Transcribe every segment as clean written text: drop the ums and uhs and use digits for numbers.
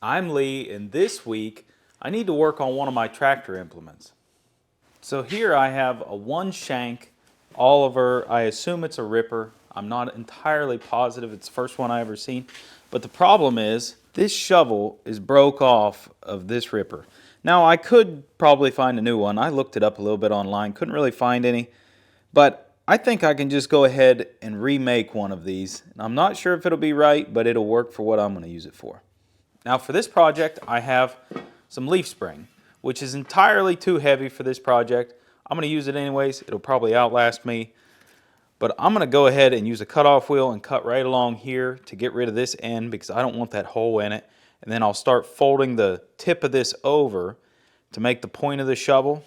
I'm Lee, and this week I need to work on one of my tractor implements. So here I have a one shank Oliver. I assume it's a ripper. I'm not entirely positive. It's the first one I ever seen. But the problem is this shovel is broke off of this ripper. Now I could probably find a new one. I looked it up a little bit online. Couldn't really find any. But I think I can just go ahead and remake one of these. I'm not sure if it'll be right, but it'll work for what I'm going to use it for. Now for this project, I have some leaf spring, which is entirely too heavy for this project. I'm going to use it anyways. It'll probably outlast me. But I'm going to go ahead and use a cutoff wheel and cut right along here to get rid of this end because I don't want that hole in it. And then I'll start folding the tip of this over to make the point of the shovel.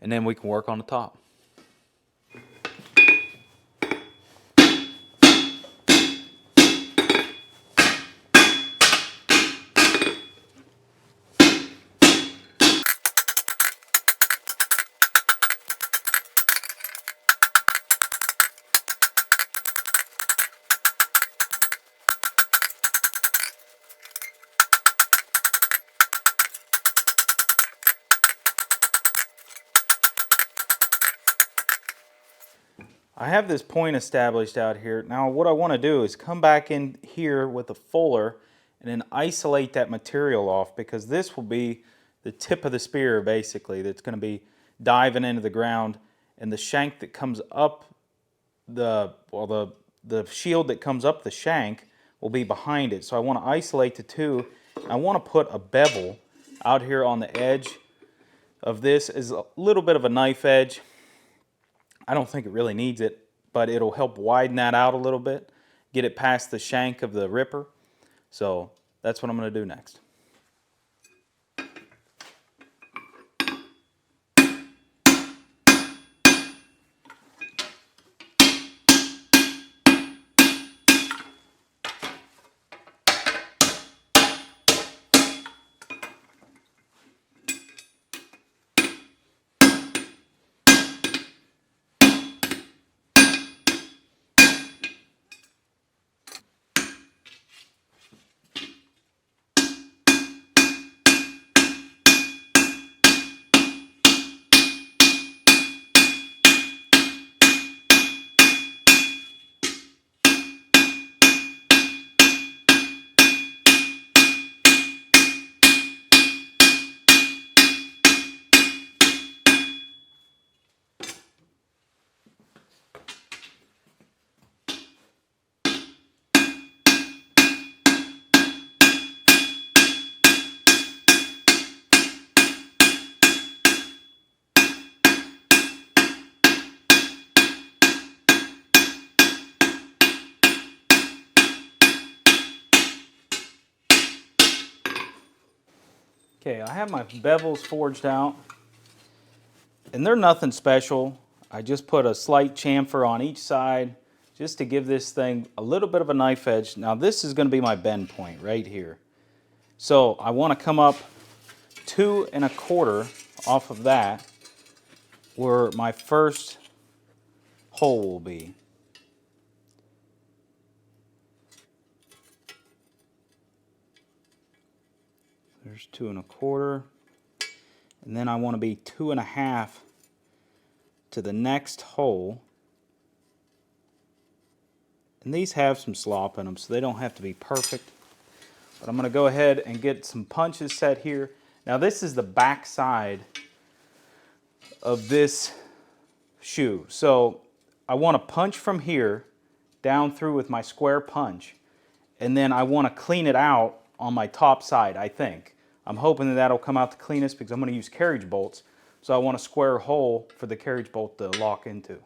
And then we can work on the top. I have this point established out here. Now what I want to do is come back in here with a fuller and then isolate that material off, because this will be the tip of the spear basically that's going to be diving into the ground, and the shank that comes up the shield that comes up the shank will be behind it. So I want to isolate the two. I want to put a bevel out here on the edge of this as a little bit of a knife edge. I don't think it really needs it, but it'll help widen that out a little bit, get it past the shank of the ripper. So that's what I'm going to do next. Okay, I have my bevels forged out, and they're nothing special. I just put a slight chamfer on each side just to give this thing a little bit of a knife edge. Now this is going to be my bend point right here. So I want to come up 2 1/4 off of that where my first hole will be. There's 2 1/4, and then I want to be 2 1/2 to the next hole. And these have some slop in them, so they don't have to be perfect. But I'm going to go ahead and get some punches set here. Now this is the back side of this shoe. So I want to punch from here down through with my square punch. And then I want to clean it out on my top side, I think. I'm hoping that that'll come out the cleanest because I'm going to use carriage bolts. So I want a square hole for the carriage bolt to lock into.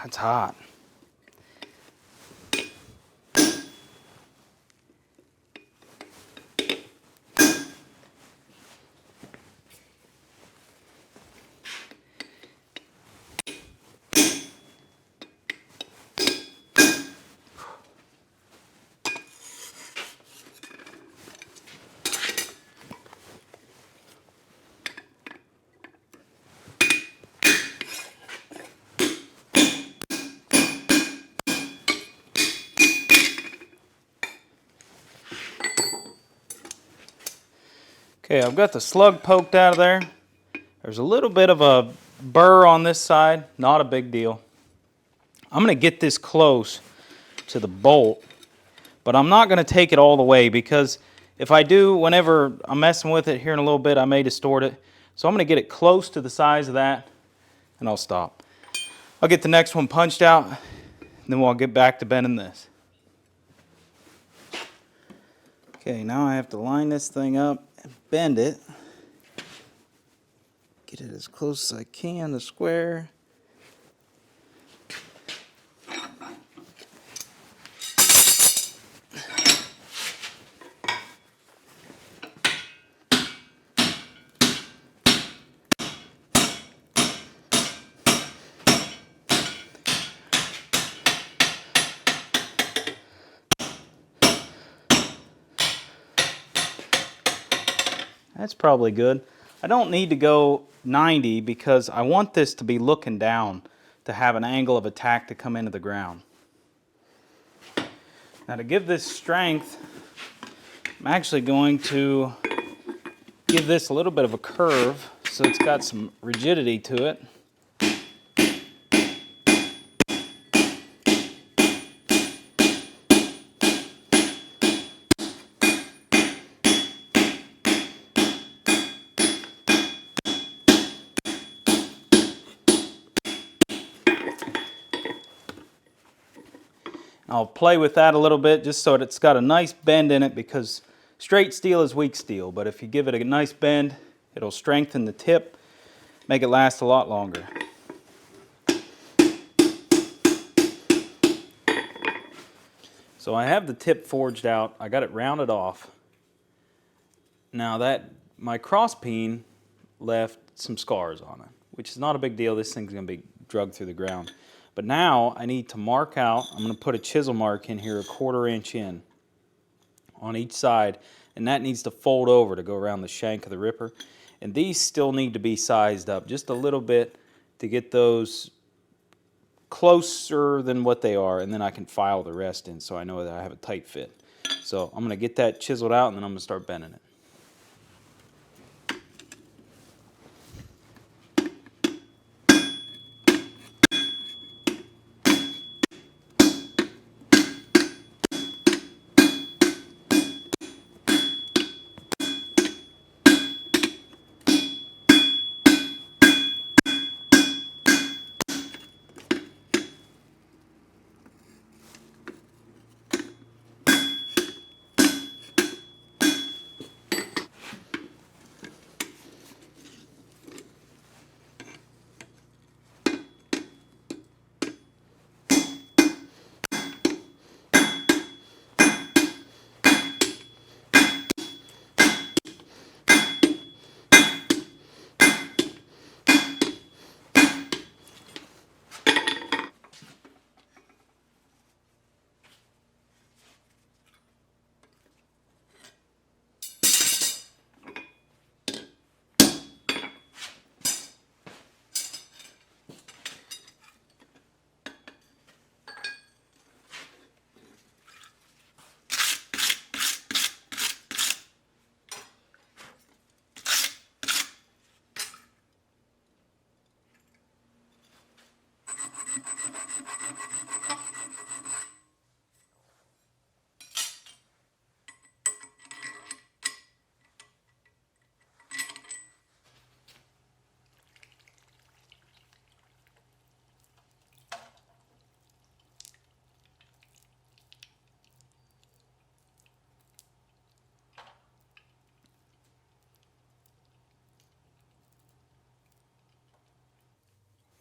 That's hot. Okay, I've got the slug poked out of there. There's a little bit of a burr on this side, not a big deal. I'm going to get this close to the bolt, but I'm not going to take it all the way because if I do, whenever I'm messing with it here in a little bit, I may distort it. So I'm going to get it close to the size of that, and I'll stop. I'll get the next one punched out, and then we'll get back to bending this. Okay, now I have to line this thing up and bend it. Get it as close as I can to square. That's probably good. I don't need to go 90 because I want this to be looking down to have an angle of attack to come into the ground. Now to give this strength, I'm actually going to give this a little bit of a curve so it's got some rigidity to it. I'll play with that a little bit just so that it's got a nice bend in it, because straight steel is weak steel, but if you give it a nice bend, it'll strengthen the tip, make it last a lot longer. So I have the tip forged out. I got it rounded off. Now my cross peen left some scars on it, which is not a big deal. This thing's going to be drugged through the ground. But now I need to mark out. I'm going to put a chisel mark in here, 1/4 inch in on each side, and that needs to fold over to go around the shank of the ripper. And these still need to be sized up just a little bit to get those closer than what they are, and then I can file the rest in so I know that I have a tight fit. So I'm going to get that chiseled out, and then I'm going to start bending it.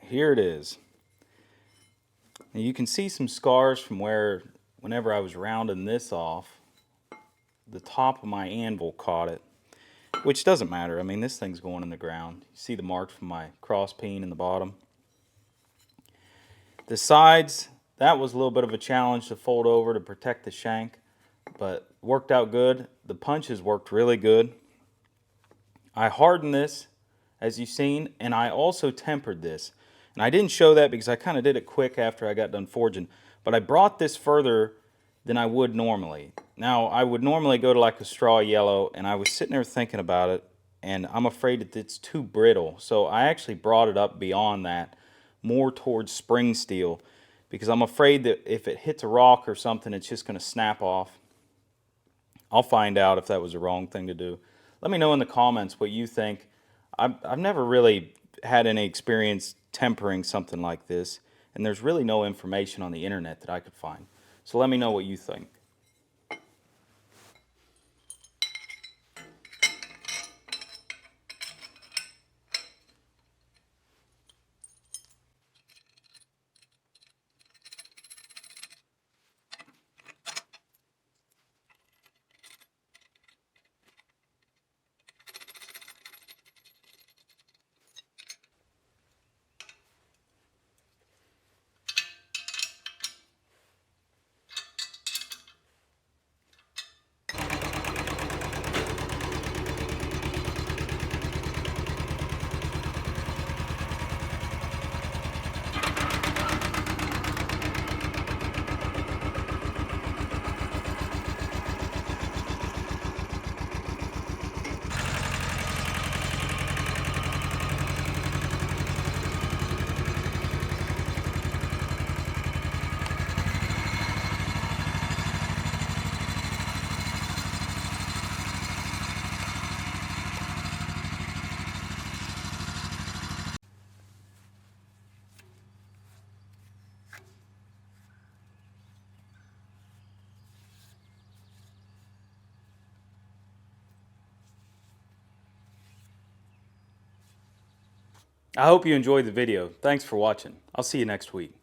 Here it is. Now you can see some scars from whenever I was rounding this off, the top of my anvil caught it, which doesn't matter. I mean, this thing's going in the ground. You see the marks from my cross peen in the bottom. The sides, that was a little bit of a challenge to fold over to protect the shank, but worked out good. The punches worked really good. I hardened this, as you've seen, and I also tempered this. And I didn't show that because I kind of did it quick after I got done forging, but I brought this further than I would normally. Now, I would normally go to like a straw yellow, and I was sitting there thinking about it, and I'm afraid that it's too brittle. So I actually brought it up beyond that, more towards spring steel, because I'm afraid that if it hits a rock or something, it's just going to snap off. I'll find out if that was the wrong thing to do. Let me know in the comments what you think. I've never really had any experience tempering something like this, and there's really no information on the internet that I could find. So let me know what you think. I hope you enjoyed the video. Thanks for watching. I'll see you next week.